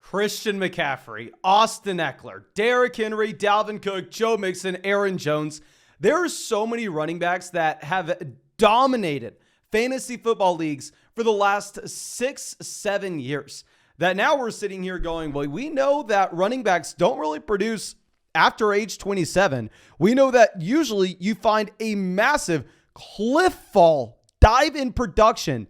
Christian McCaffrey, Austin Ekeler, Derrick Henry, Dalvin Cook, Joe Mixon, Aaron Jones. There are so many running backs that have dominated fantasy football leagues for the last 6-7 years that now we're sitting here going, well, we know that running backs don't really produce after age 27. We know that usually you find a massive cliff fall dive in production.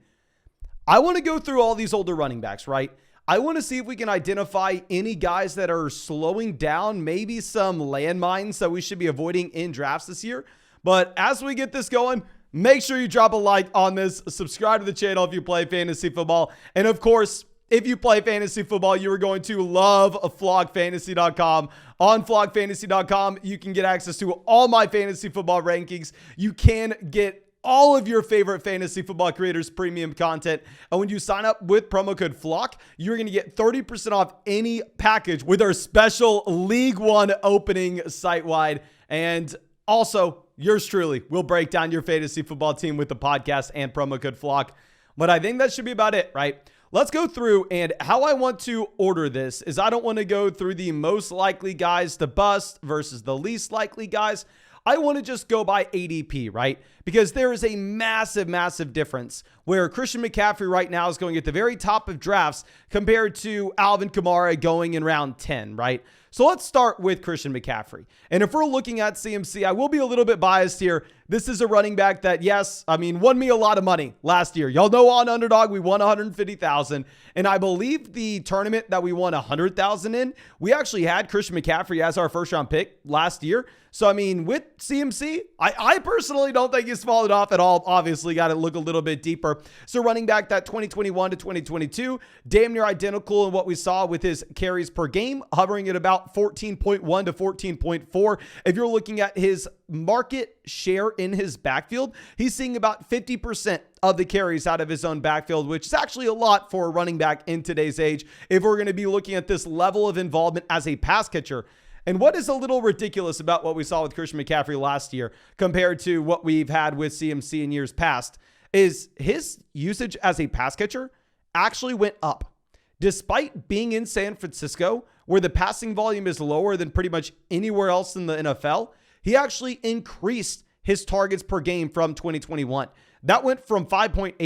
I want to go through all these older running backs, right? I want to see if we can identify any guys that are slowing down, maybe some landmines that we should be avoiding in drafts this year. But as we get this going, make sure you drop a like on this, subscribe to the channel if you play fantasy football. And of course, if you play fantasy football, you are going to love flogfantasy.com. On flogfantasy.com, you can get access to all my fantasy football rankings. You can get all of your favorite fantasy football creators' premium content. And when you sign up with promo code FLOCK, you're going to get 30% off any package with our special League One opening site-wide. And also, yours truly will break down your fantasy football team with the podcast and promo code FLOCK. But I think that should be about it, right? Let's go through, and how I want to order this is I don't want to go through the most likely guys to bust versus the least likely guys. I want to just go by ADP, right? Because there is a massive, massive difference where Christian McCaffrey right now is going at the very top of drafts compared to Alvin Kamara going in round 10, right? So let's start with Christian McCaffrey. And if we're looking at CMC, I will be a little bit biased here. This is a running back that, yes, won me a lot of money last year. Y'all know on Underdog, we won $150,000. And I believe the tournament that we won $100,000 in, we actually had Christian McCaffrey as our first round pick last year. So, with CMC, I personally don't think he's fallen off at all. Obviously, got to look a little bit deeper. So running back that 2021 to 2022, damn near identical in what we saw with his carries per game, hovering at about 14.1 to 14.4. If you're looking at his market share in his backfield, he's seeing about 50% of the carries out of his own backfield, which is actually a lot for a running back in today's age if we're going to be looking at this level of involvement as a pass catcher. And what is a little ridiculous about what we saw with Christian McCaffrey last year compared to what we've had with CMC in years past is his usage as a pass catcher actually went up. Despite being in San Francisco, where the passing volume is lower than pretty much anywhere else in the NFL, he actually increased his targets per game from 2021. That went from 5.8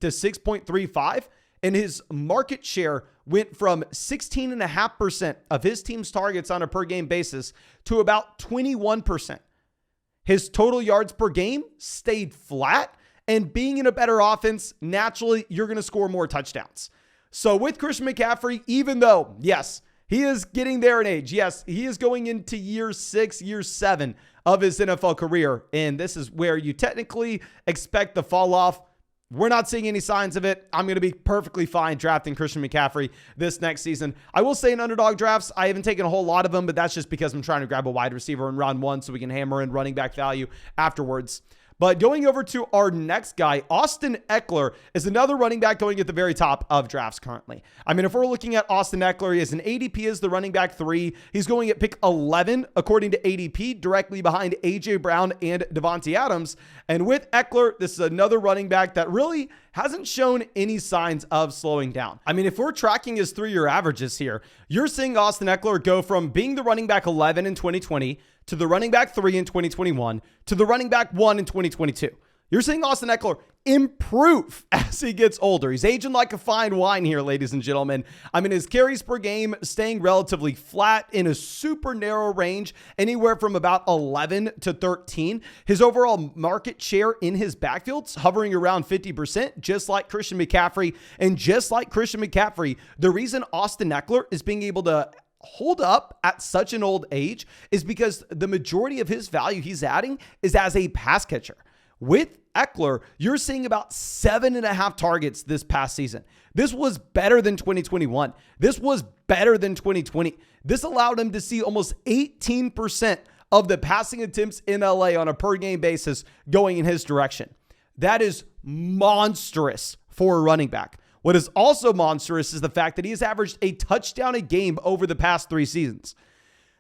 to 6.35, and his market share went from 16.5% of his team's targets on a per game basis to about 21%. His total yards per game stayed flat, and being in a better offense, naturally, you're going to score more touchdowns. So with Christian McCaffrey, even though, yes, he is getting there in age. Yes, he is going into year 6, year 7 of his NFL career. And this is where you technically expect the fall off. We're not seeing any signs of it. I'm going to be perfectly fine drafting Christian McCaffrey this next season. I will say in underdog drafts, I haven't taken a whole lot of them, but that's just because I'm trying to grab a wide receiver in round 1 so we can hammer in running back value afterwards. But going over to our next guy, Austin Ekeler is another running back going at the very top of drafts currently. If we're looking at Austin Ekeler, he has an ADP as the running back 3. He's going at pick 11, according to ADP, directly behind A.J. Brown and Devontae Adams. And with Ekeler, this is another running back that really hasn't shown any signs of slowing down. If we're tracking his 3-year averages here, you're seeing Austin Ekeler go from being the running back 11 in 2020 to the running back 3 in 2021 to the running back 1 in 2022. You're seeing Austin Ekeler improve as he gets older. He's aging like a fine wine here, ladies and gentlemen. His carries per game staying relatively flat in a super narrow range, anywhere from about 11 to 13. His overall market share in his backfields hovering around 50%, just like Christian McCaffrey. And just like Christian McCaffrey, the reason Austin Ekeler is being able to hold up at such an old age is because the majority of his value he's adding is as a pass catcher. With Ekeler, you're seeing about 7.5 targets this past season. This was better than 2021. This was better than 2020. This allowed him to see almost 18% of the passing attempts in LA on a per game basis going in his direction. That is monstrous for a running back. What is also monstrous is the fact that he has averaged a touchdown a game over the past 3 seasons.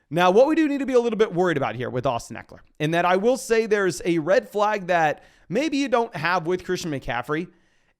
Now, what we do need to be a little bit worried about here with Austin Ekeler, and that I will say there's a red flag that maybe you don't have with Christian McCaffrey,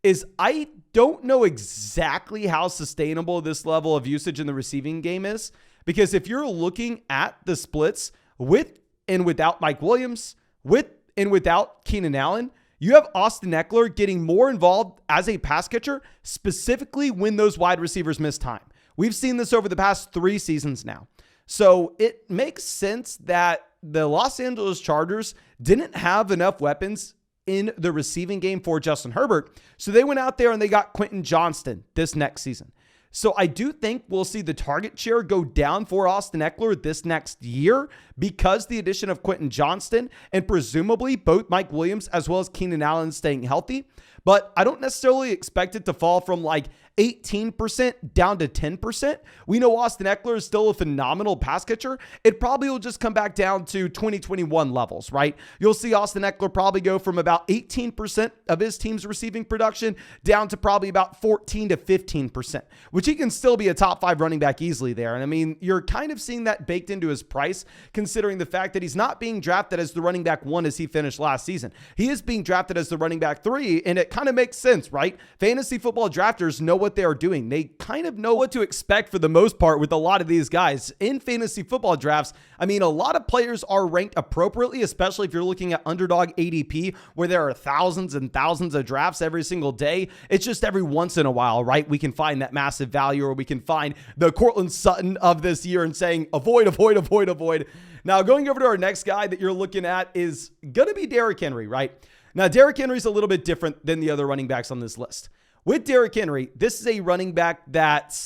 is I don't know exactly how sustainable this level of usage in the receiving game is, because if you're looking at the splits with and without Mike Williams, with and without Keenan Allen, you have Austin Ekeler getting more involved as a pass catcher, specifically when those wide receivers miss time. We've seen this over the past 3 seasons now. So it makes sense that the Los Angeles Chargers didn't have enough weapons in the receiving game for Justin Herbert. So they went out there and they got Quentin Johnston this next season. So I do think we'll see the target share go down for Austin Ekeler this next year because the addition of Quentin Johnston and presumably both Mike Williams as well as Keenan Allen staying healthy. But I don't necessarily expect it to fall from like 18% down to 10%. We know Austin Ekeler is still a phenomenal pass catcher. It probably will just come back down to 2021 levels, right? You'll see Austin Ekeler probably go from about 18% of his team's receiving production down to probably about 14 to 15%, which he can still be a top 5 running back easily there. And I mean, you're kind of seeing that baked into his price, considering the fact that he's not being drafted as the running back 1 as he finished last season. He is being drafted as the running back 3, and it kind of makes sense, right? Fantasy football drafters know what they are doing. They kind of know what to expect for the most part with a lot of these guys. In fantasy football drafts, I mean, a lot of players are ranked appropriately, especially if you're looking at underdog ADP, where there are thousands and thousands of drafts every single day. It's just every once in a while, right? We can find that massive value, or we can find the Cortland Sutton of this year and saying, avoid, avoid, avoid, avoid. Now, going over to our next guy that you're looking at is going to be Derrick Henry, right? Now, Derrick Henry is a little bit different than the other running backs on this list. With Derrick Henry, this is a running back that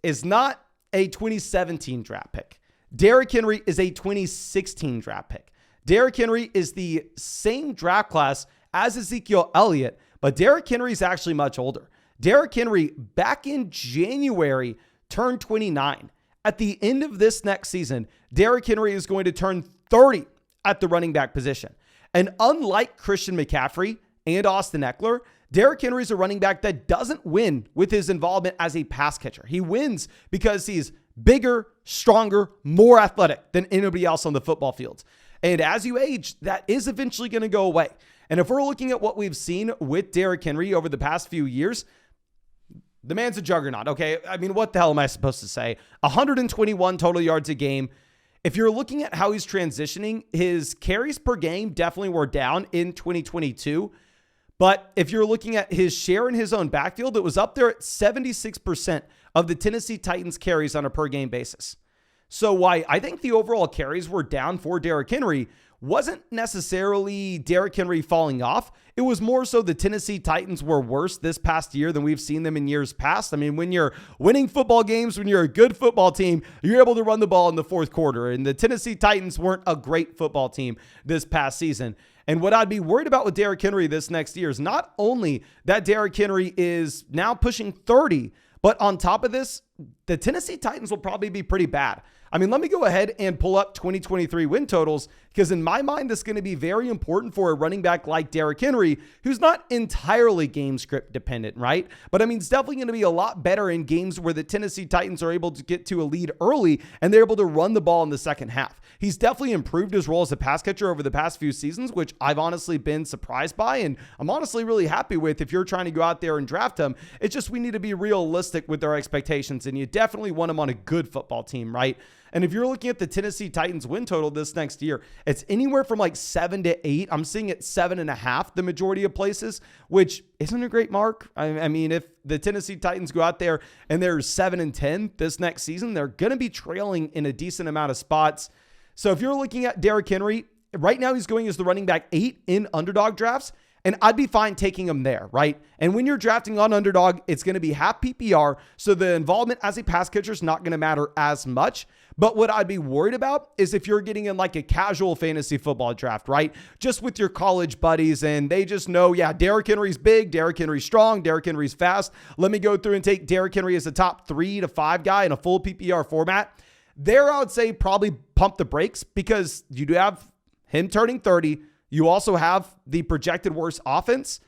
is not a 2017 draft pick. Derrick Henry is a 2016 draft pick. Derrick Henry is the same draft class as Ezekiel Elliott, but Derrick Henry is actually much older. Derrick Henry, back in January, turned 29. At the end of this next season, Derrick Henry is going to turn 30 at the running back position. And unlike Christian McCaffrey and Austin Ekeler, Derrick Henry is a running back that doesn't win with his involvement as a pass catcher. He wins because he's bigger, stronger, more athletic than anybody else on the football field. And as you age, that is eventually going to go away. And if we're looking at what we've seen with Derrick Henry over the past few years, the man's a juggernaut, okay? I mean, what the hell am I supposed to say? 121 total yards a game. If you're looking at how he's transitioning, his carries per game definitely were down in 2022. But if you're looking at his share in his own backfield, it was up there at 76% of the Tennessee Titans carries on a per game basis. So why I think the overall carries were down for Derrick Henry wasn't necessarily Derrick Henry falling off. It was more so the Tennessee Titans were worse this past year than we've seen them in years past. I mean, when you're winning football games, when you're a good football team, you're able to run the ball in the fourth quarter. And the Tennessee Titans weren't a great football team this past season. And what I'd be worried about with Derrick Henry this next year is not only that Derrick Henry is now pushing 30, but on top of this, the Tennessee Titans will probably be pretty bad. I mean, let me go ahead and pull up 2023 win totals, because in my mind, this is going to be very important for a running back like Derrick Henry, who's not entirely game script dependent, right? But I mean, it's definitely going to be a lot better in games where the Tennessee Titans are able to get to a lead early and they're able to run the ball in the second half. He's definitely improved his role as a pass catcher over the past few seasons, which I've honestly been surprised by, and I'm honestly really happy with if you're trying to go out there and draft him. It's just we need to be realistic with our expectations, and you definitely want him on a good football team, right? And if you're looking at the Tennessee Titans win total this next year, it's anywhere from like 7 to 8. I'm seeing it 7.5 the majority of places, which isn't a great mark. I mean, if the Tennessee Titans go out there and they're 7-10 this next season, they're going to be trailing in a decent amount of spots. So if you're looking at Derrick Henry, right now he's going as the running back 8 in underdog drafts, and I'd be fine taking him there, right? And when you're drafting on underdog, it's going to be half PPR, so the involvement as a pass catcher is not going to matter as much. But what I'd be worried about is if you're getting in like a casual fantasy football draft, right? Just with your college buddies, and they just know, yeah, Derrick Henry's big, Derrick Henry's strong, Derrick Henry's fast. Let me go through and take Derrick Henry as a top 3 to 5 guy in a full PPR format. There, I would say probably pump the brakes, because you do have him turning 30. You also have the projected worst offense.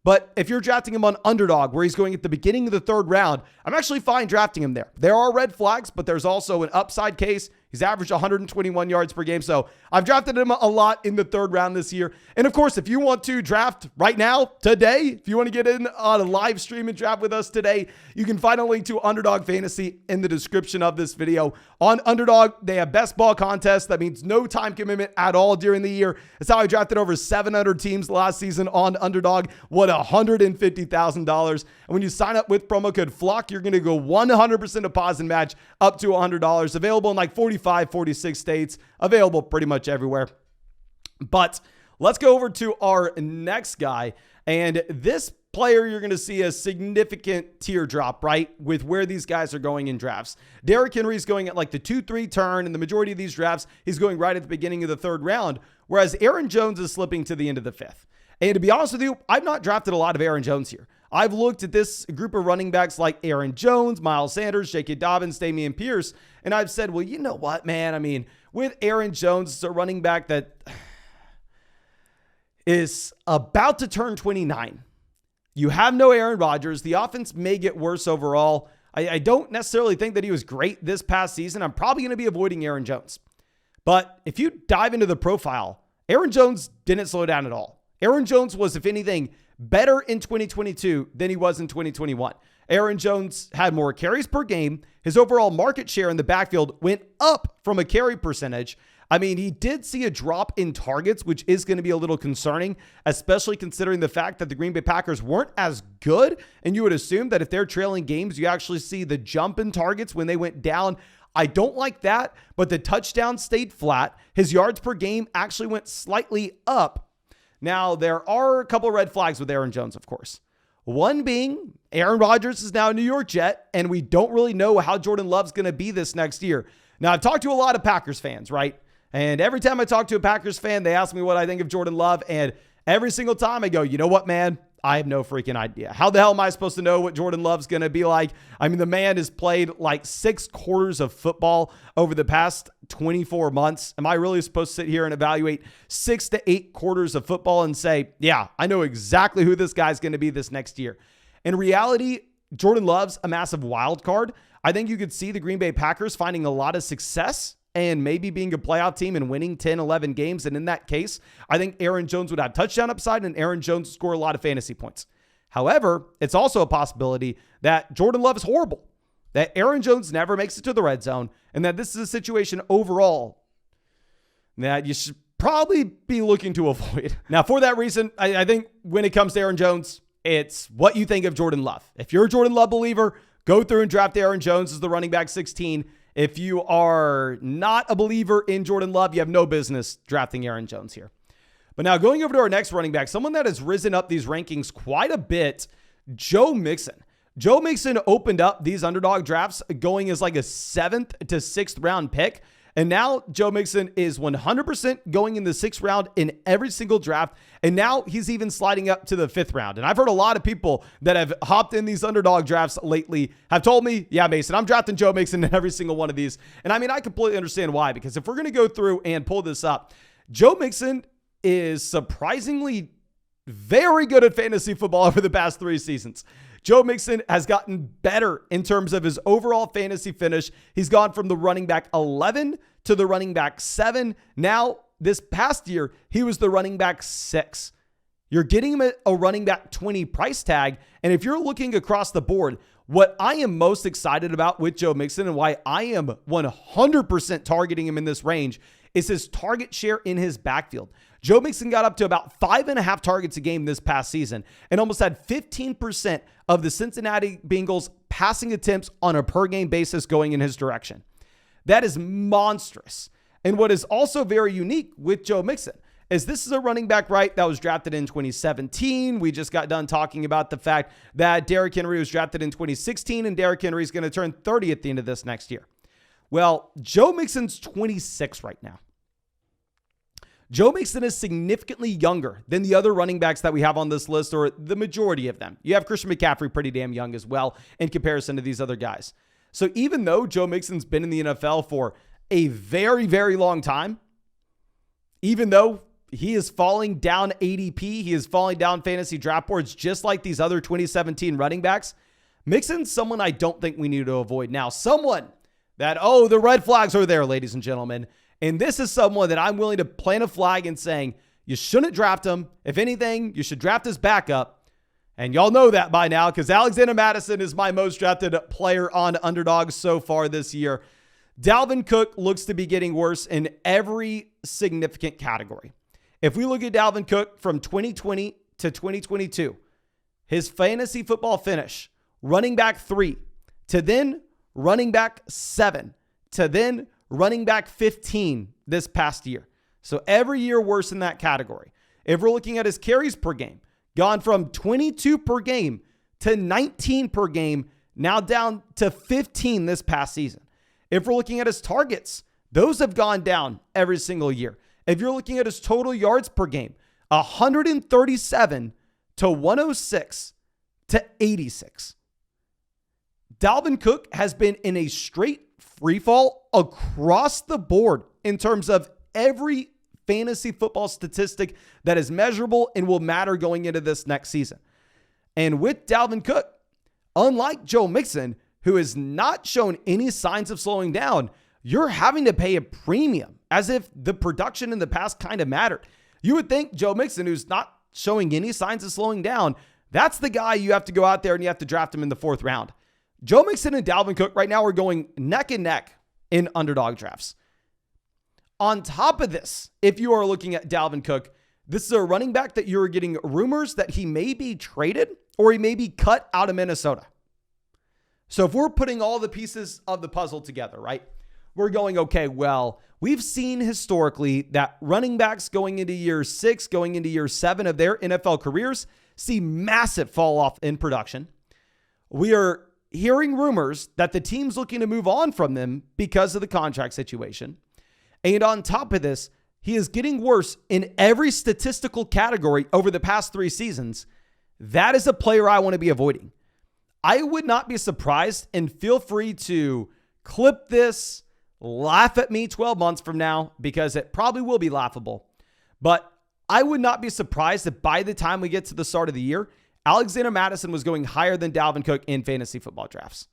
But if you're drafting him on underdog, where he's going at the beginning of the 3rd round, I'm actually fine drafting him there. There are red flags, but there's also an upside case. He's averaged 121 yards per game. So I've drafted him a lot in the third round this year. And of course, if you want to draft right now, today, if you want to get in on a live stream and draft with us today, you can find a link to Underdog Fantasy in the description of this video. On Underdog, they have best ball contests. That means no time commitment at all during the year. That's how I drafted over 700 teams last season on Underdog. What $150,000. And when you sign up with promo code FLOCK, you're going to go 100% deposit match up to $100. Available in like 46 states, available pretty much everywhere. But let's go over to our next guy. And this player, you're going to see a significant teardrop, right? With where these guys are going in drafts. Derrick Henry is going at like the 2-3 turn. And the majority of these drafts, he's going right at the beginning of the third round. Whereas Aaron Jones is slipping to the end of the fifth. And to be honest with you, I've not drafted a lot of Aaron Jones here. I've looked at this group of running backs like Aaron Jones, Miles Sanders, J.K. Dobbins, Dameon Pierce, and I've said, well, you know what, man? I mean, with Aaron Jones, it's a running back that is about to turn 29. You have no Aaron Rodgers. The offense may get worse overall. I don't necessarily think that he was great this past season. I'm probably going to be avoiding Aaron Jones. But if you dive into the profile, Aaron Jones didn't slow down at all. Aaron Jones was, if anything, better in 2022 than he was in 2021. Aaron Jones had more carries per game. His overall market share in the backfield went up from a carry percentage. I mean, he did see a drop in targets, which is going to be a little concerning, especially considering the fact that the Green Bay Packers weren't as good. And you would assume that if they're trailing games, you actually see the jump in targets when they went down. I don't like that, but the touchdown stayed flat. His yards per game actually went slightly up. Now, there are a couple of red flags with Aaron Jones, of course. One being Aaron Rodgers is now a New York Jet, and we don't really know how Jordan Love's going to be this next year. Now, I've talked to a lot of Packers fans, right? And every time I talk to a Packers fan, they ask me what I think of Jordan Love, and every single time I go, you know what, man? I have no freaking idea. How the hell am I supposed to know what Jordan Love's going to be like? I mean, the man has played like 6 quarters of football over the past 24 months. Am I really supposed to sit here and evaluate 6 to 8 quarters of football and say, yeah, I know exactly who this guy's going to be this next year? In reality, Jordan Love's a massive wild card. I think you could see the Green Bay Packers finding a lot of success and maybe being a playoff team and winning 10, 11 games. And in that case, I think Aaron Jones would have touchdown upside and Aaron Jones would score a lot of fantasy points. However, it's also a possibility that Jordan Love is horrible, that Aaron Jones never makes it to the red zone, and that this is a situation overall that you should probably be looking to avoid. Now, for that reason, I think when it comes to Aaron Jones, it's what you think of Jordan Love. If you're a Jordan Love believer, go through and draft Aaron Jones as the running back 16. If you are not a believer in Jordan Love, you have no business drafting Aaron Jones here. But now going over to our next running back, someone that has risen up these rankings quite a bit, Joe Mixon. Joe Mixon opened up these underdog drafts going as like a 7th to 6th round pick. And now Joe Mixon is 100% going in the 6th round in every single draft. And now he's even sliding up to the 5th round. And I've heard a lot of people that have hopped in these underdog drafts lately have told me, yeah, Mason, I'm drafting Joe Mixon in every single one of these. And I mean, I completely understand why, because if we're going to go through and pull this up, Joe Mixon is surprisingly very good at fantasy football over the past 3 seasons. Joe Mixon has gotten better in terms of his overall fantasy finish. He's gone from the running back 11 to the running back 7. Now, this past year, he was the running back 6. You're getting him at a running back 20 price tag. And if you're looking across the board, what I am most excited about with Joe Mixon and why I am 100% targeting him in this range is his target share in his backfield. Joe Mixon got up to about 5.5 targets a game this past season and almost had 15% of the Cincinnati Bengals passing attempts on a per game basis going in his direction. That is monstrous. And what is also very unique with Joe Mixon is this is a running back, right, that was drafted in 2017. We just got done talking about the fact that Derrick Henry was drafted in 2016 and Derrick Henry is going to turn 30 at the end of this next year. Well, Joe Mixon's 26 right now. Joe Mixon is significantly younger than the other running backs that we have on this list, or the majority of them. You have Christian McCaffrey pretty damn young as well in comparison to these other guys. So even though Joe Mixon's been in the NFL for a very, very long time, even though he is falling down ADP, he is falling down fantasy draft boards just like these other 2017 running backs, Mixon's someone I don't think we need to avoid. Now, someone that, oh, the red flags are there, ladies and gentlemen. And this is someone that I'm willing to plant a flag in saying you shouldn't draft him. If anything, you should draft his backup. And y'all know that by now because Alexander Mattison is my most drafted player on Underdog so far this year. Dalvin Cook looks to be getting worse in every significant category. If we look at Dalvin Cook from 2020 to 2022, his fantasy football finish, running back 3, to then running back 7, to then running back 15 this past year. So every year worse in that category. If we're looking at his carries per game, gone from 22 per game to 19 per game, now down to 15 this past season. If we're looking at his targets, those have gone down every single year. If you're looking at his total yards per game, 137 to 106 to 86. Dalvin Cook has been in a straight free fall across the board in terms of every fantasy football statistic that is measurable and will matter going into this next season. And with Dalvin Cook, unlike Joe Mixon, who has not shown any signs of slowing down, you're having to pay a premium as if the production in the past kind of mattered. You would think Joe Mixon, who's not showing any signs of slowing down, that's the guy you have to go out there and you have to draft him in the 4th round. Joe Mixon and Dalvin Cook right now are going neck and neck in Underdog drafts. On top of this, if you are looking at Dalvin Cook, this is a running back that you're getting rumors that he may be traded or he may be cut out of Minnesota. So if we're putting all the pieces of the puzzle together, right, we're going, okay, well, we've seen historically that running backs going into year 6, going into year 7 of their NFL careers see massive fall off in production. We are hearing rumors that the team's looking to move on from them because of the contract situation. And on top of this, he is getting worse in every statistical category over the past 3 seasons. That is a player I want to be avoiding. I would not be surprised, and feel free to clip this, laugh at me 12 months from now, because it probably will be laughable. But I would not be surprised if by the time we get to the start of the year, Alexander Mattison was going higher than Dalvin Cook in fantasy football drafts.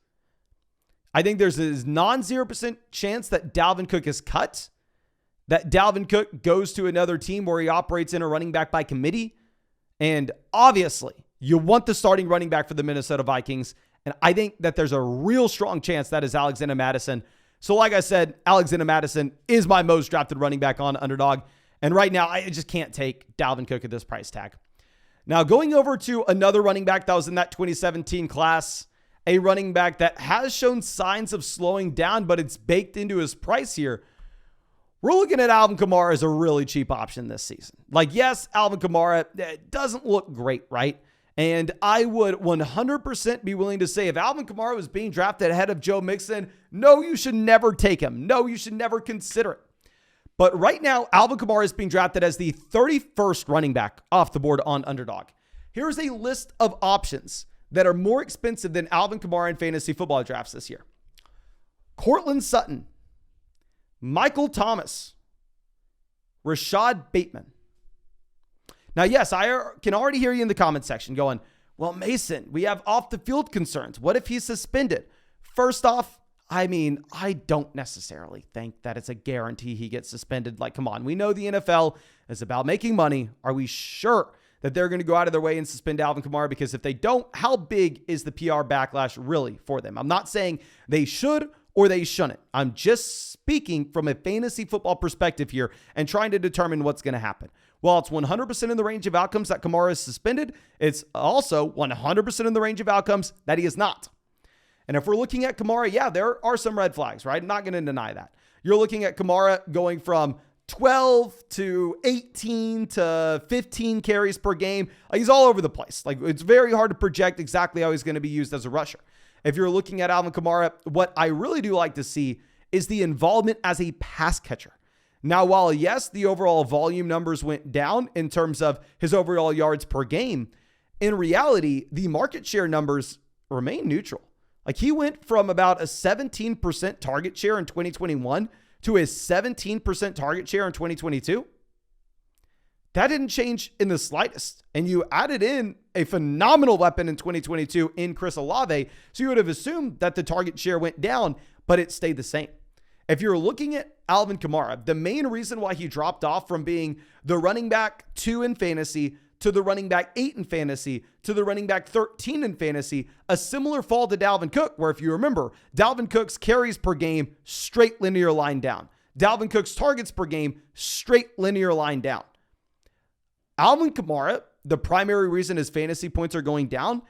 I think there's a non-0% chance that Dalvin Cook is cut, that Dalvin Cook goes to another team where he operates in a running back by committee. And obviously, you want the starting running back for the Minnesota Vikings. And I think that there's a real strong chance that is Alexander Mattison. So like I said, Alexander Mattison is my most drafted running back on Underdog. And right now, I just can't take Dalvin Cook at this price tag. Now, going over to another running back that was in that 2017 class, a running back that has shown signs of slowing down, but it's baked into his price here. We're looking at Alvin Kamara as a really cheap option this season. Like, yes, Alvin Kamara doesn't look great, right? And I would 100% be willing to say if Alvin Kamara was being drafted ahead of Joe Mixon, no, you should never take him. No, you should never consider it. But right now, Alvin Kamara is being drafted as the 31st running back off the board on Underdog. Here's a list of options that are more expensive than Alvin Kamara in fantasy football drafts this year. Cortland Sutton, Michael Thomas, Rashad Bateman. Now, yes, I can already hear you in the comment section going, well, Mason, we have off the field concerns. What if he's suspended? First off, I don't necessarily think that it's a guarantee he gets suspended. Like, come on, we know the NFL is about making money. Are we sure that they're going to go out of their way and suspend Alvin Kamara? Because if they don't, how big is the PR backlash really for them? I'm not saying they should or they shouldn't. I'm just speaking from a fantasy football perspective here and trying to determine what's going to happen. While it's 100% in the range of outcomes that Kamara is suspended, it's also 100% in the range of outcomes that he is not. And if we're looking at Kamara, yeah, there are some red flags, right? I'm not going to deny that. You're looking at Kamara going from 12 to 18 to 15 carries per game. He's all over the place. Like, it's very hard to project exactly how he's going to be used as a rusher. If you're looking at Alvin Kamara, what I really do like to see is the involvement as a pass catcher. Now, while yes, the overall volume numbers went down in terms of his overall yards per game, in reality, the market share numbers remain neutral. Like, he went from about a 17% target share in 2021 to a 17% target share in 2022. That didn't change in the slightest. And you added in a phenomenal weapon in 2022 in Chris Olave. So you would have assumed that the target share went down, but it stayed the same. If you're looking at Alvin Kamara, the main reason why he dropped off from being the running back 2 in fantasy to the running back 8 in fantasy to the running back 13 in fantasy, a similar fall to Dalvin Cook, where if you remember, Dalvin Cook's carries per game, straight linear line down. Dalvin Cook's targets per game, straight linear line down. Alvin Kamara, the primary reason his fantasy points are going down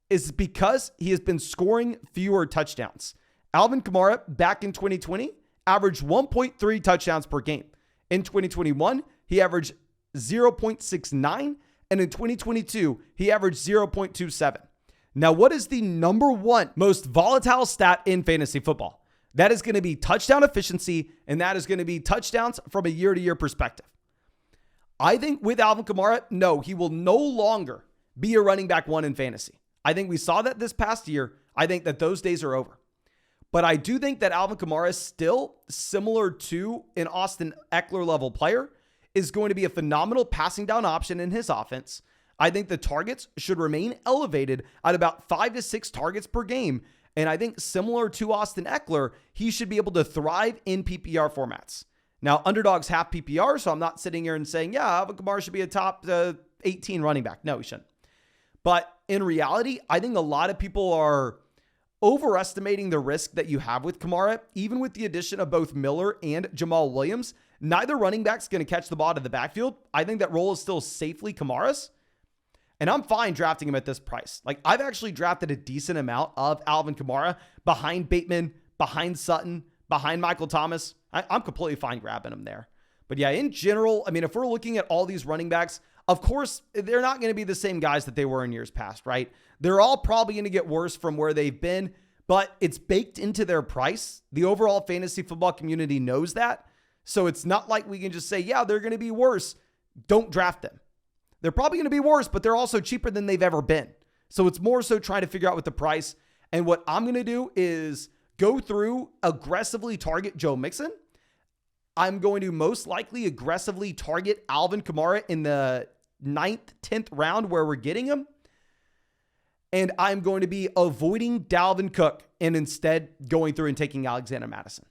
is because he has been scoring fewer touchdowns. Alvin Kamara, back in 2020, averaged 1.3 touchdowns per game. In 2021, he averaged 0.69, and in 2022, he averaged 0.27. Now, what is the number one most volatile stat in fantasy football? That is going to be touchdown efficiency, and that is going to be touchdowns from a year-to-year perspective. I think with Alvin Kamara, no, he will no longer be a running back 1 in fantasy. I think we saw that this past year. I think that those days are over. But I do think that Alvin Kamara is still similar to an Austin Ekeler level player, is going to be a phenomenal passing down option in his offense. I think the targets should remain elevated at about 5 to 6 targets per game. And I think similar to Austin Ekeler, he should be able to thrive in PPR formats. Now, underdogs have PPR, so I'm not sitting here and saying, yeah, Alvin Kamara should be a top 18 running back. No, he shouldn't. But in reality, I think a lot of people are overestimating the risk that you have with Kamara. Even with the addition of both Miller and Jamal Williams, neither running back's going to catch the ball out of the backfield. I think that role is still safely Kamara's. And I'm fine drafting him at this price. Like, I've actually drafted a decent amount of Alvin Kamara behind Bateman, behind Sutton, behind Michael Thomas. I'm completely fine grabbing him there. But yeah, in general, I mean, if we're looking at all these running backs, of course, they're not going to be the same guys that they were in years past, right? They're all probably going to get worse from where they've been, but it's baked into their price. The overall fantasy football community knows that. So it's not like we can just say, yeah, they're going to be worse. Don't draft them. They're probably going to be worse, but they're also cheaper than they've ever been. So it's more so trying to figure out what the price. And what I'm going to do is go through, aggressively target Joe Mixon. I'm going to most likely aggressively target Alvin Kamara in the 9th, 10th round where we're getting him. And I'm going to be avoiding Dalvin Cook and instead going through and taking Alexander Mattison.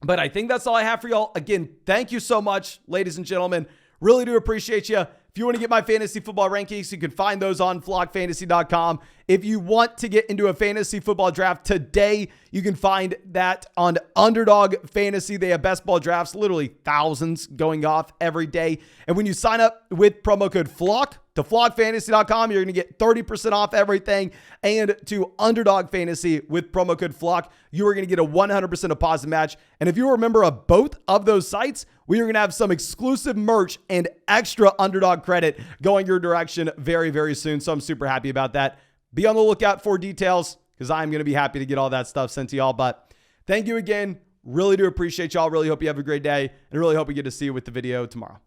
But I think that's all I have for y'all. Again, thank you so much, ladies and gentlemen. Really do appreciate you. If you want to get my fantasy football rankings, you can find those on flockfantasy.com. If you want to get into a fantasy football draft today, you can find that on Underdog Fantasy. They have best ball drafts, literally thousands going off every day. And when you sign up with promo code FLOCK to flockfantasy.com, you're going to get 30% off everything. And to Underdog Fantasy with promo code FLOCK, you are going to get a 100% deposit match. And if you're a member of both of those sites, we are going to have some exclusive merch and extra Underdog credit going your direction very, very soon. So I'm super happy about that. Be on the lookout for details because I'm going to be happy to get all that stuff sent to y'all. But thank you again. Really do appreciate y'all. Really hope you have a great day and really hope we get to see you with the video tomorrow.